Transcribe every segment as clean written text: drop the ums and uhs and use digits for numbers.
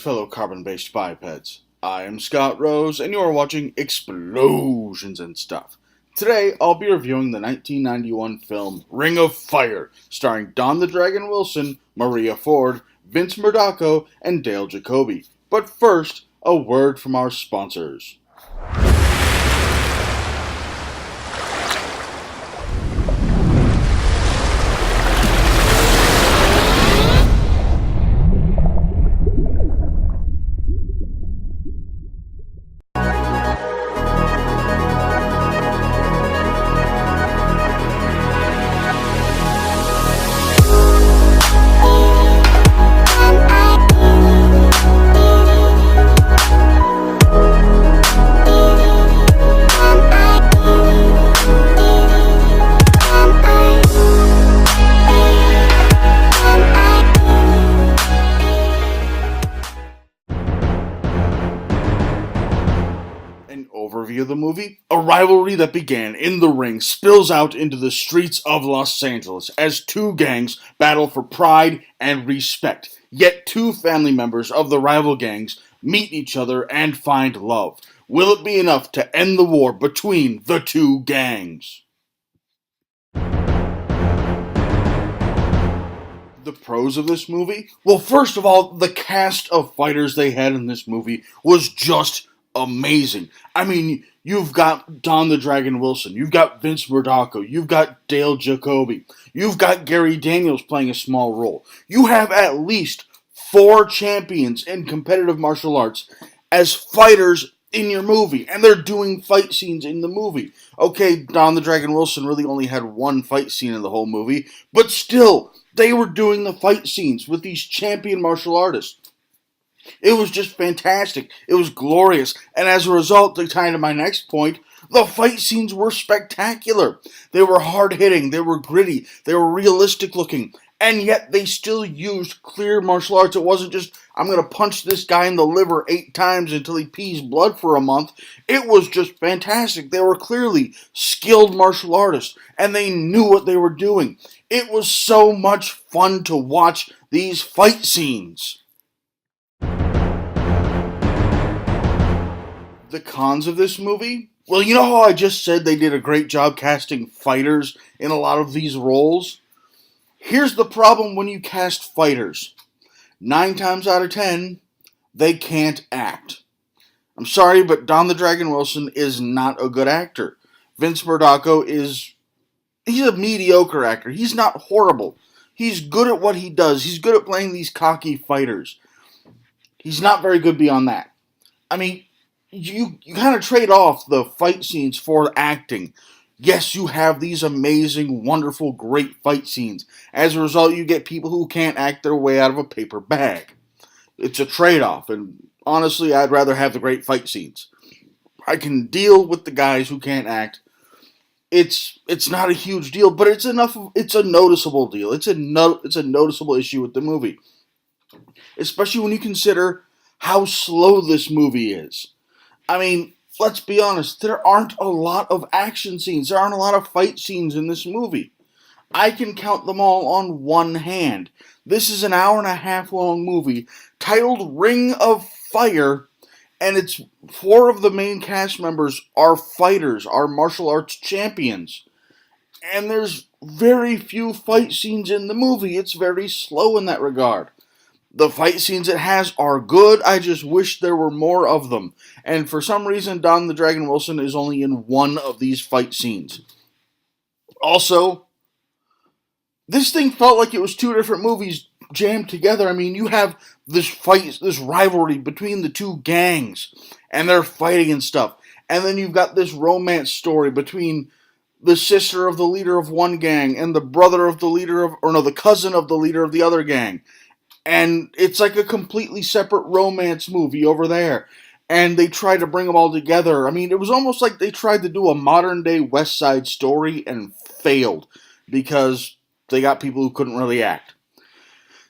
fellow carbon-based bipeds. I am Scott Rose, and you are watching Explosions and Stuff. Today, I'll be reviewing the 1991 film Ring of Fire, starring Don the Dragon Wilson, Maria Ford, Vince Murdocco, and Dale Jacoby. But first, a word from our sponsors. Overview of the movie. A rivalry that began in the ring spills out into the streets of Los Angeles as two gangs battle for pride and respect. Yet two family members of the rival gangs meet each other and find love. Will it be enough to end the war between the two gangs? The pros of this movie? Well, first of all, the cast of fighters they had in this movie was just amazing. I mean, you've got Don the Dragon Wilson, you've got Vince Murdocco, you've got Dale Jacoby, you've got Gary Daniels playing a small role. You have at least 4 champions in competitive martial arts as fighters in your movie, and they're doing fight scenes in the movie. Okay, Don the Dragon Wilson really only had one fight scene in the whole movie, but still, they were doing the fight scenes with these champion martial artists. It was just fantastic. It was glorious. And as a result, to tie into my next point, the fight scenes were spectacular. They were hard-hitting, they were gritty, they were realistic looking, and yet they still used clear martial arts. It wasn't just, I'm going to punch this guy in the liver 8 times until he pees blood for a month. It was just fantastic. They were clearly skilled martial artists, and they knew what they were doing. It was so much fun to watch these fight scenes. The cons of this movie? Well, you know how I just said they did a great job casting fighters in a lot of these roles? Here's the problem when you cast fighters. 9 times out of 10, they can't act. I'm sorry, but Don the Dragon Wilson is not a good actor. Vince Murdocco he's a mediocre actor. He's not horrible. He's good at what he does. He's good at playing these cocky fighters. He's not very good beyond that. I mean, you kind of trade off the fight scenes for acting. Yes, you have these amazing, wonderful, great fight scenes. As a result, you get people who can't act their way out of a paper bag. It's a trade-off, and honestly, I'd rather have the great fight scenes. I can deal with the guys who can't act. It's not a huge deal, but it's a noticeable deal. It's a noticeable issue with the movie. Especially when you consider how slow this movie is. I mean, let's be honest, there aren't a lot of action scenes. There aren't a lot of fight scenes in this movie. I can count them all on one hand. This is an hour-and-a-half long movie titled Ring of Fire, and it's 4 of the main cast members are fighters, are martial arts champions. And there's very few fight scenes in the movie. It's very slow in that regard. The fight scenes it has are good, I just wish there were more of them. And for some reason, Don the Dragon Wilson is only in one of these fight scenes. Also, this thing felt like it was 2 different movies jammed together. I mean, you have this rivalry between the two gangs, and they're fighting and stuff. And then you've got this romance story between the sister of the leader of one gang and the brother of the cousin of the leader of the other gang. And it's like a completely separate romance movie over there. And they tried to bring them all together. I mean, it was almost like they tried to do a modern-day West Side Story and failed because they got people who couldn't really act.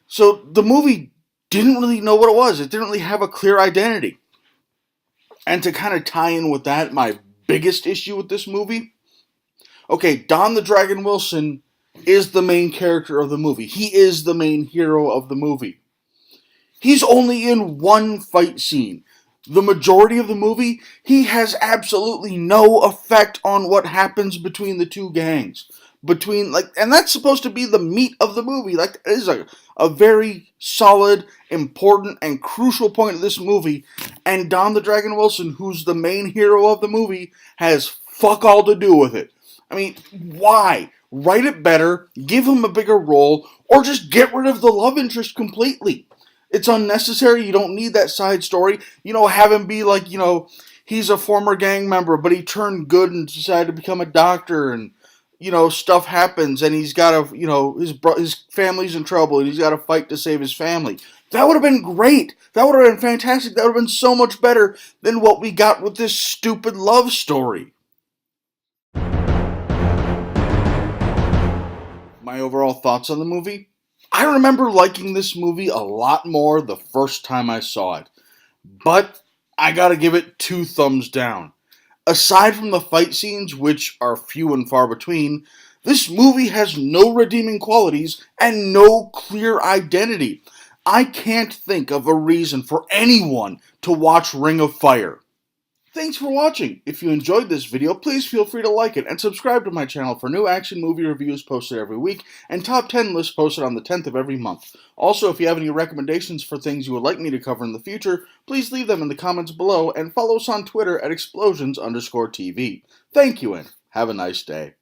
So the movie didn't really know what it was. It didn't really have a clear identity. And to kind of tie in with that, my biggest issue with this movie, okay, Don the Dragon Wilson is the main character of the movie. He is the main hero of the movie. He's only in one fight scene. The majority of the movie, he has absolutely no effect on what happens between the two gangs. And that's supposed to be the meat of the movie. Like, it is a very solid, important, and crucial point of this movie. And Don the Dragon Wilson, who's the main hero of the movie, has fuck all to do with it. I mean, why? Write it better, give him a bigger role, or just get rid of the love interest completely. It's unnecessary. You don't need that side story. Have him be like, he's a former gang member, but he turned good and decided to become a doctor, and stuff happens, and he's got to, his family's in trouble, and he's got to fight to save his family. That would have been great. That would have been fantastic. That would have been so much better than what we got with this stupid love story. My overall thoughts on the movie? I remember liking this movie a lot more the first time I saw it, but I gotta give it 2 thumbs down. Aside from the fight scenes, which are few and far between, this movie has no redeeming qualities and no clear identity. I can't think of a reason for anyone to watch Ring of Fire. Thanks for watching. If you enjoyed this video, please feel free to like it and subscribe to my channel for new action movie reviews posted every week and top 10 lists posted on the 10th of every month. Also, if you have any recommendations for things you would like me to cover in the future, please leave them in the comments below and follow us on Twitter at explosions_TV. Thank you and have a nice day.